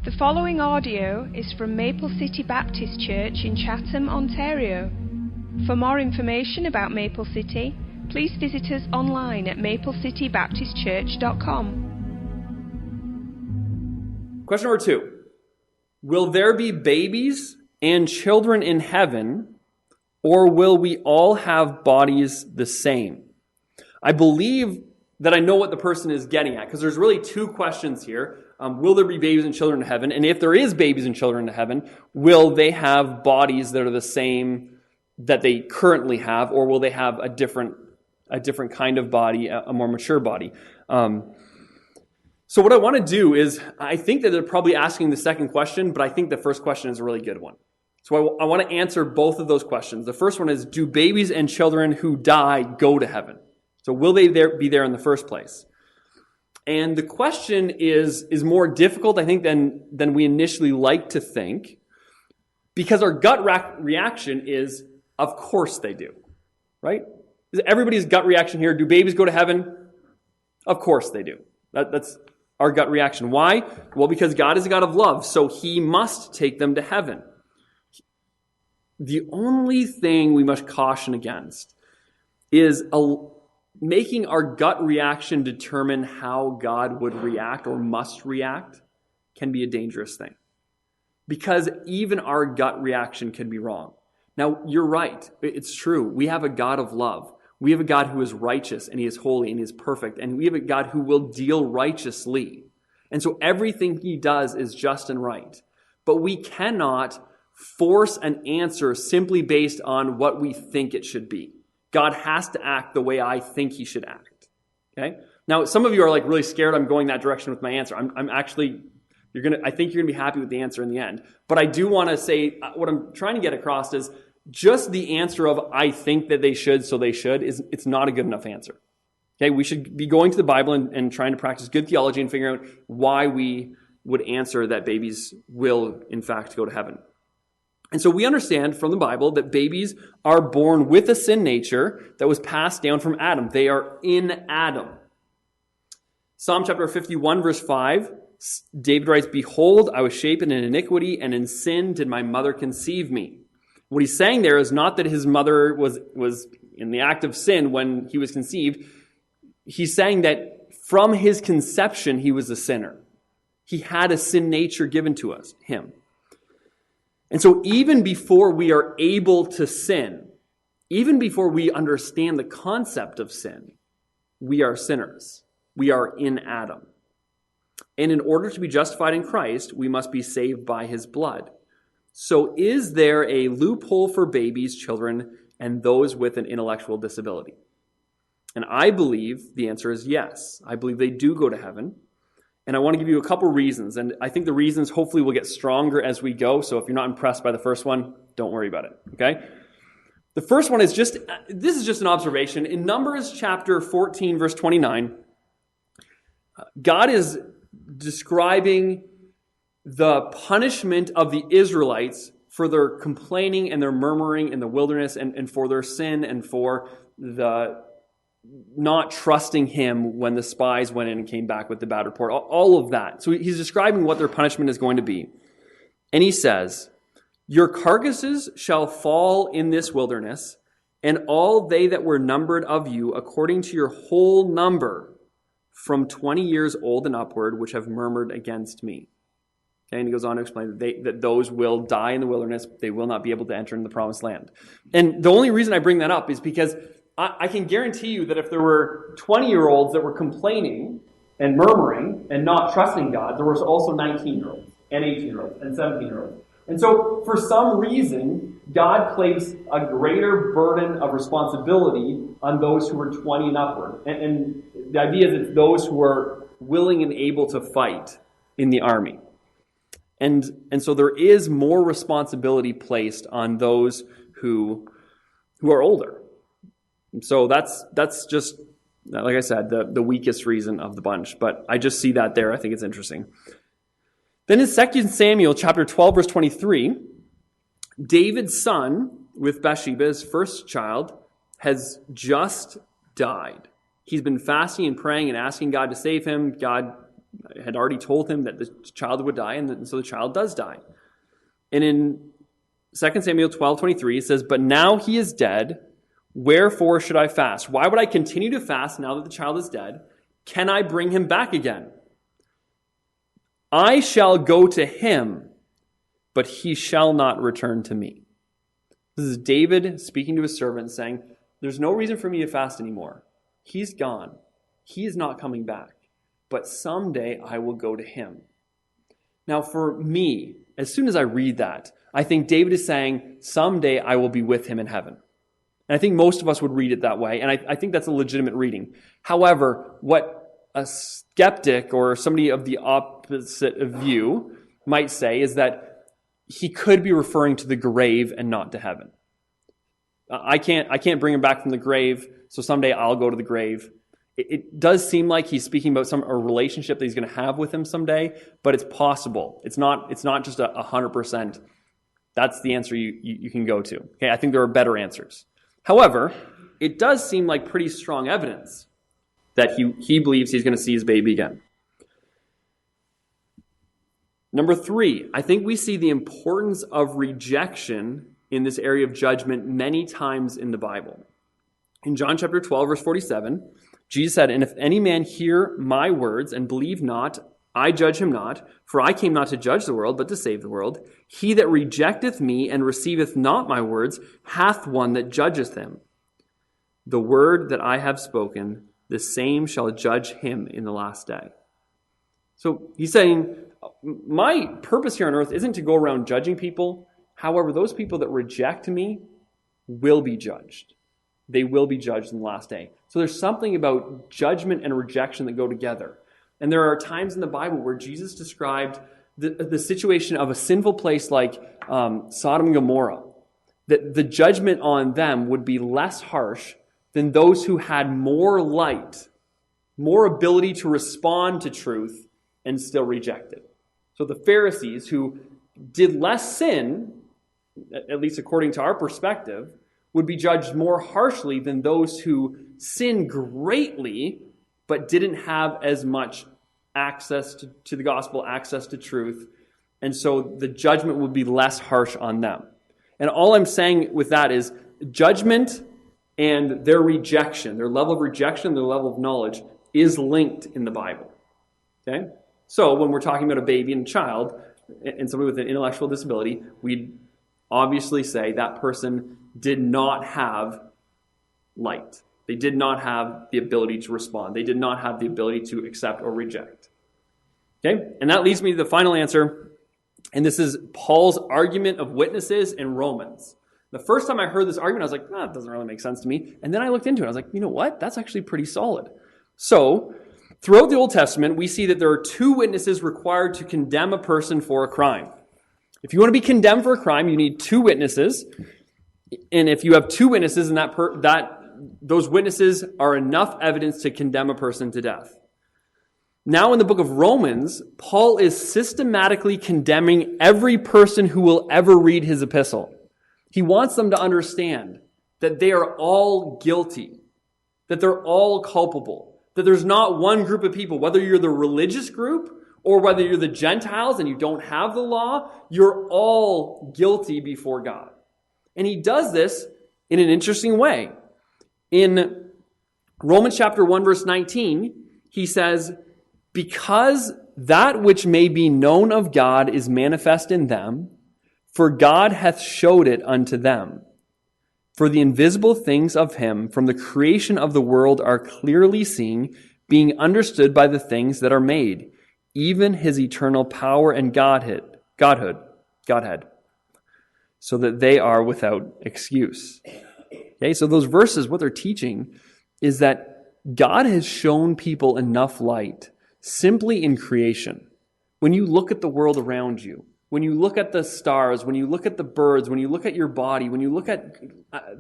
The following audio is from Maple City Baptist Church in Chatham, Ontario. For more information about Maple City, please visit us online at maplecitybaptistchurch.com. Question number 2. Will there be babies and children in heaven, or will we all have bodies the same? I believe that I know what the person is getting at, because there's really 2 questions here. Will there be babies and children in heaven? And if there is babies and children in heaven, will they have bodies that are the same that they currently have, or will they have a different kind of body, a more mature body? So what I want to do is, I think that they're probably asking the second question, but I think the first question is a really good one. So I want to answer both of those questions. The first one is, do babies and children who die go to heaven? So will they be there in the first place? And the question is more difficult, I think, than we initially like to think, because our gut reaction is, of course they do, right? Everybody's gut reaction here, do babies go to heaven? Of course they do. That's our gut reaction. Why? Well, because God is a God of love, so He must take them to heaven. The only thing we must caution against is making our gut reaction determine how God would react or must react can be a dangerous thing. Because even our gut reaction can be wrong. Now, you're right. It's true. We have a God of love. We have a God who is righteous, and He is holy, and He is perfect. And we have a God who will deal righteously. And so everything He does is just and right. But we cannot force an answer simply based on what we think it should be. God has to act the way I think He should act. Okay? Now, some of you are like really scared I'm going that direction with my answer. I think you're gonna be happy with the answer in the end. But I do want to say, what I'm trying to get across is just the answer of I think that they should, so they should, it's not a good enough answer. Okay? We should be going to the Bible and trying to practice good theology and figuring out why we would answer that babies will, in fact, go to heaven. And so we understand from the Bible that babies are born with a sin nature that was passed down from Adam. They are in Adam. Psalm chapter 51, verse 5, David writes, "Behold, I was shapen in iniquity, and in sin did my mother conceive me." What he's saying there is not that his mother was in the act of sin when he was conceived. He's saying that from his conception, he was a sinner. He had a sin nature given to him. And so even before we are able to sin, even before we understand the concept of sin, we are sinners. We are in Adam. And in order to be justified in Christ, we must be saved by His blood. So is there a loophole for babies, children, and those with an intellectual disability? And I believe the answer is yes. I believe they do go to heaven. And I want to give you a couple reasons. And I think the reasons hopefully will get stronger as we go. So if you're not impressed by the first one, don't worry about it. Okay? The first one is this is just an observation. In Numbers chapter 14, verse 29, God is describing the punishment of the Israelites for their complaining and their murmuring in the wilderness and for their sin and for the not trusting Him when the spies went in and came back with the bad report. All of that. So He's describing what their punishment is going to be. And He says, "Your carcasses shall fall in this wilderness, and all they that were numbered of you, according to your whole number, from 20 years old and upward, which have murmured against me." Okay, and he goes on to explain that those will die in the wilderness. They will not be able to enter into the promised land. And the only reason I bring that up is because I can guarantee you that if there were 20-year-olds that were complaining and murmuring and not trusting God, there was also 19-year-olds and 18-year-olds and 17-year-olds. And so for some reason, God placed a greater burden of responsibility on those who were 20 and upward. And the idea is it's those who are willing and able to fight in the army. And so there is more responsibility placed on those who are older. So that's just, like I said, the weakest reason of the bunch. But I just see that there. I think it's interesting. Then in 2 Samuel chapter 12, verse 23, David's son with Bathsheba, his first child, has just died. He's been fasting and praying and asking God to save him. God had already told him that the child would die, and so the child does die. And in 2 Samuel 12:23, it says, "But now he is dead, wherefore should I fast? Why would I continue to fast now that the child is dead? Can I bring him back again? I shall go to him, but he shall not return to me." This is David speaking to his servant saying, there's no reason for me to fast anymore. He's gone. He is not coming back. But someday I will go to him. Now for me, as soon as I read that, I think David is saying, someday I will be with him in heaven. And I think most of us would read it that way, and I think that's a legitimate reading. However, what a skeptic or somebody of the opposite view might say is that he could be referring to the grave and not to heaven. I can't bring him back from the grave, so someday I'll go to the grave. It does seem like he's speaking about a relationship that he's going to have with him someday, but it's possible. It's not just 100%. That's the answer you can go to. Okay, I think there are better answers. However, it does seem like pretty strong evidence that he believes he's going to see his baby again. Number 3, I think we see the importance of rejection in this area of judgment many times in the Bible. In John chapter 12, verse 47, Jesus said, "And if any man hear my words and believe not, I judge him not, for I came not to judge the world, but to save the world. He that rejecteth me and receiveth not my words hath one that judgeth him. The word that I have spoken, the same shall judge him in the last day." So he's saying, my purpose here on earth isn't to go around judging people. However, those people that reject me will be judged. They will be judged in the last day. So there's something about judgment and rejection that go together. And there are times in the Bible where Jesus described the situation of a sinful place like Sodom and Gomorrah, that the judgment on them would be less harsh than those who had more light, more ability to respond to truth and still reject it. So the Pharisees, who did less sin, at least according to our perspective, would be judged more harshly than those who sinned greatly but didn't have as much access to the gospel, access to truth. And so the judgment would be less harsh on them. And all I'm saying with that is judgment and their rejection, their level of rejection, their level of knowledge is linked in the Bible. Okay? So when we're talking about a baby and a child and somebody with an intellectual disability, we'd obviously say that person did not have light. They did not have the ability to respond. They did not have the ability to accept or reject. Okay? And that leads me to the final answer. And this is Paul's argument of witnesses in Romans. The first time I heard this argument, I was like, that doesn't really make sense to me. And then I looked into it. I was like, you know what? That's actually pretty solid. So, throughout the Old Testament, we see that there are 2 witnesses required to condemn a person for a crime. If you want to be condemned for a crime, you need 2 witnesses. And if you have 2 witnesses, and those witnesses are enough evidence to condemn a person to death. Now in the book of Romans, Paul is systematically condemning every person who will ever read his epistle. He wants them to understand that they are all guilty, that they're all culpable, that there's not one group of people, whether you're the religious group or whether you're the Gentiles and you don't have the law, you're all guilty before God. And he does this in an interesting way. In Romans chapter 1, verse 19, he says, "Because that which may be known of God is manifest in them, for God hath showed it unto them. For the invisible things of him from the creation of the world are clearly seen, being understood by the things that are made, even his eternal power and Godhead, so that they are without excuse." Okay, so those verses, what they're teaching is that God has shown people enough light simply in creation. When you look at the world around you, when you look at the stars, when you look at the birds, when you look at your body, when you look at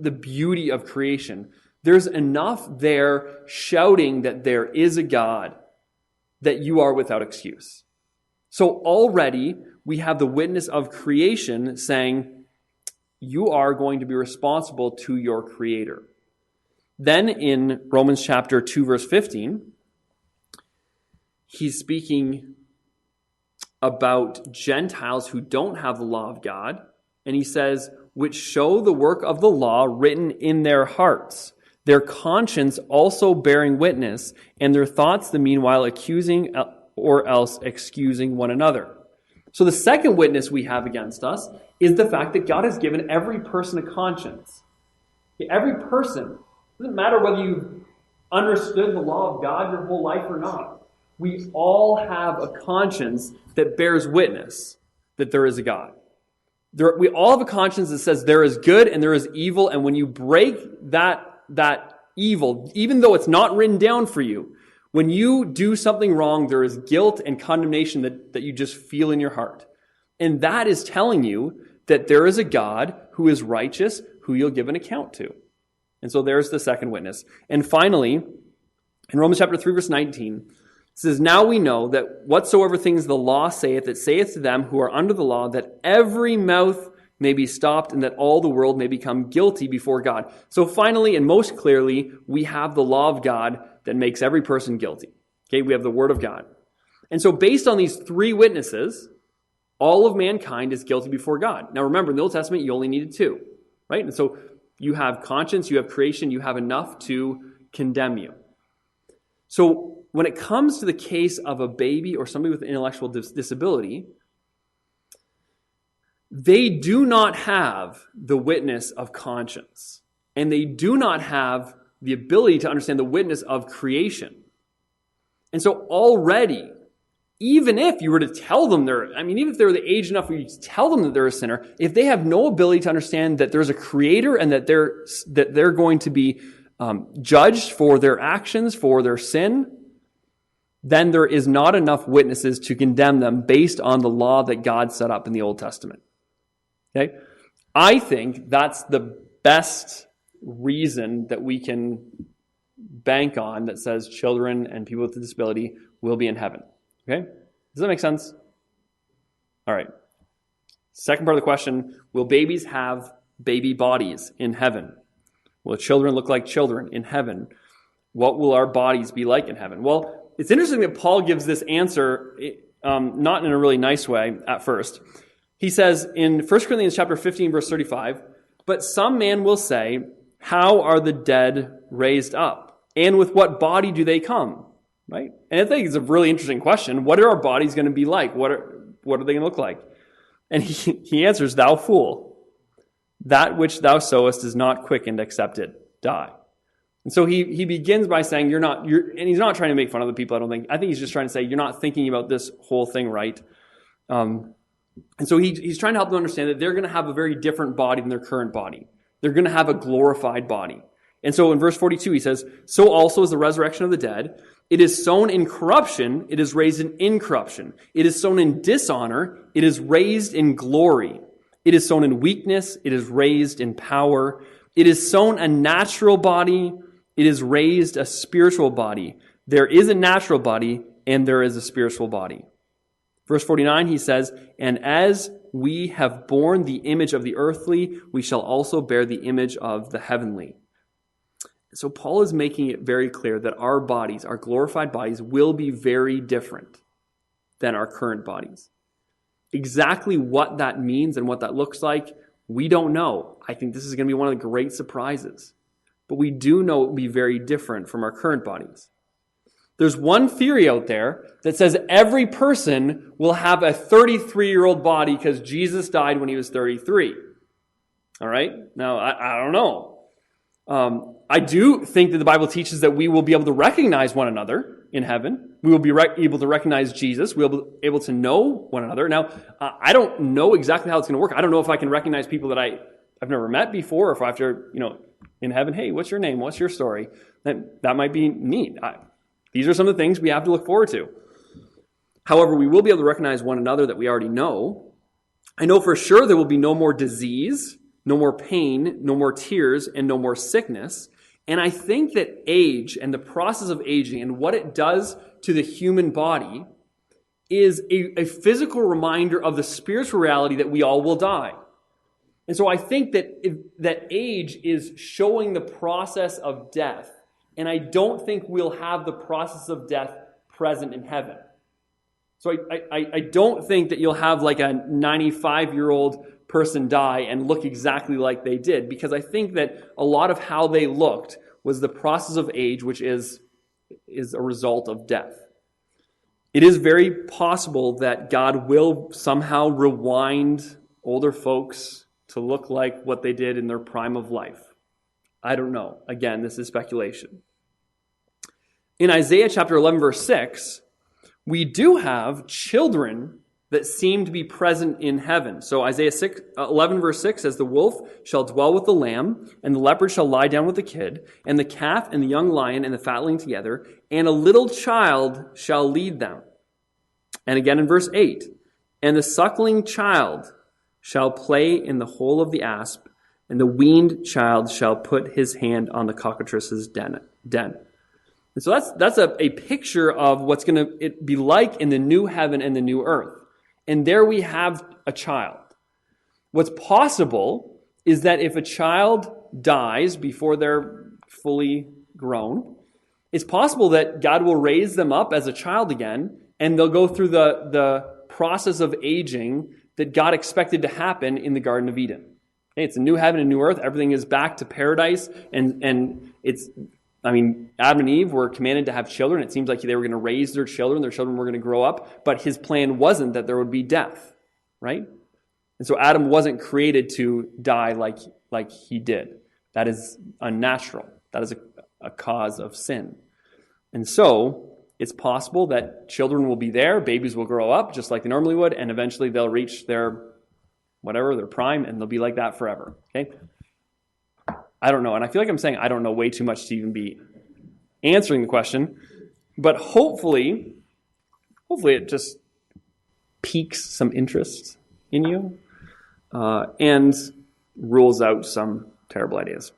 the beauty of creation, there's enough there shouting that there is a God, that you are without excuse. So already we have the witness of creation saying, you are going to be responsible to your Creator. Then in Romans chapter 2, verse 15, he's speaking about Gentiles who don't have the law of God. And he says, which show the work of the law written in their hearts, their conscience also bearing witness, and their thoughts the meanwhile accusing or else excusing one another. So the second witness we have against us is the fact that God has given every person a conscience. Every person, it doesn't matter whether you've understood the law of God your whole life or not. We all have a conscience that bears witness that there is a God. We all have a conscience that says there is good and there is evil, and when you break that evil, even though it's not written down for you, when you do something wrong, there is guilt and condemnation that you just feel in your heart. And that is telling you that there is a God who is righteous, who you'll give an account to. And so there's the second witness. And finally, in Romans chapter 3, verse 19, it says, now we know that whatsoever things the law saith, it saith to them who are under the law, that every mouth may be stopped and that all the world may become guilty before God. So finally and most clearly, we have the law of God that makes every person guilty. Okay, we have the word of God. And so based on these three witnesses, all of mankind is guilty before God. Now remember, in the Old Testament, you only needed two, right? And so you have conscience, you have creation, you have enough to condemn you. So when it comes to the case of a baby or somebody with intellectual disability, they do not have the witness of conscience, and they do not have the ability to understand the witness of creation. And so already, even if you were to tell them even if they're the age enough where you tell them that they're a sinner, if they have no ability to understand that there's a creator and that they're going to be judged for their actions, for their sin, then there is not enough witnesses to condemn them based on the law that God set up in the Old Testament. Okay? I think that's the best reason that we can bank on that says children and people with a disability will be in heaven. Okay? Does that make sense? All right. Second part of the question, will babies have baby bodies in heaven? Will children look like children in heaven? What will our bodies be like in heaven? Well, it's interesting that Paul gives this answer, not in a really nice way at first. He says in 1 Corinthians chapter 15, verse 35, but some man will say, how are the dead raised up? And with what body do they come? Right? And I think it's a really interesting question. What are our bodies going to be like? What are they going to look like? And he answers, thou fool, that which thou sowest is not quickened except it die. And so he begins by saying and he's not trying to make fun of the people, I don't think. I think he's just trying to say you're not thinking about this whole thing right. And so he's trying to help them understand that they're going to have a very different body than their current body. They're going to have a glorified body. And so in verse 42 he says, so also is the resurrection of the dead. It is sown in corruption, it is raised in incorruption. It is sown in dishonor, it is raised in glory. It is sown in weakness, it is raised in power. It is sown a natural body, it is raised a spiritual body. There is a natural body and there is a spiritual body. Verse 49, he says, and as we have borne the image of the earthly, we shall also bear the image of the heavenly. So Paul is making it very clear that our bodies, our glorified bodies, will be very different than our current bodies. Exactly what that means and what that looks like, we don't know. I think this is going to be one of the great surprises. But we do know it will be very different from our current bodies. There's one theory out there that says every person will have a 33-year-old body because Jesus died when he was 33. All right? Now, I don't know. I do think that the Bible teaches that we will be able to recognize one another in heaven. We will be able to recognize Jesus. We will be able to know one another. Now, I don't know exactly how it's going to work. I don't know if I can recognize people that I've never met before, or if I have to, in heaven, hey, what's your name? What's your story? That might be neat. These are some of the things we have to look forward to. However, we will be able to recognize one another that we already know. I know for sure there will be no more disease, no more pain, no more tears, and no more sickness. And I think that age and the process of aging and what it does to the human body is a physical reminder of the spiritual reality that we all will die. And so I think that age is showing the process of death. And I don't think we'll have the process of death present in heaven. So I don't think that you'll have like a 95-year-old person die and look exactly like they did, because I think that a lot of how they looked was the process of age, which is a result of death. It is very possible that God will somehow rewind older folks to look like what they did in their prime of life. I don't know. Again, this is speculation. In Isaiah chapter 11, verse 6, we do have children that seem to be present in heaven. So Isaiah 11 verse 6 says, "The wolf shall dwell with the lamb, and the leopard shall lie down with the kid, and the calf and the young lion and the fatling together, and a little child shall lead them." And again in verse 8, "And the suckling child shall play in the hole of the asp, and the weaned child shall put his hand on the cockatrice's den." And so that's a picture of what's going to be like in the new heaven and the new earth. And there we have a child. What's possible is that if a child dies before they're fully grown, it's possible that God will raise them up as a child again, and they'll go through the process of aging that God expected to happen in the Garden of Eden. Okay, it's a new heaven and new earth. Everything is back to paradise, and Adam and Eve were commanded to have children. It seems like they were going to raise their children were going to grow up, but his plan wasn't that there would be death, right? And so Adam wasn't created to die like he did. That is unnatural. That is a cause of sin. And so it's possible that children will be there, babies will grow up just like they normally would, and eventually they'll reach their prime, and they'll be like that forever, okay? I don't know, and I feel like I'm saying I don't know way too much to even be answering the question, but hopefully it just piques some interest in you and rules out some terrible ideas.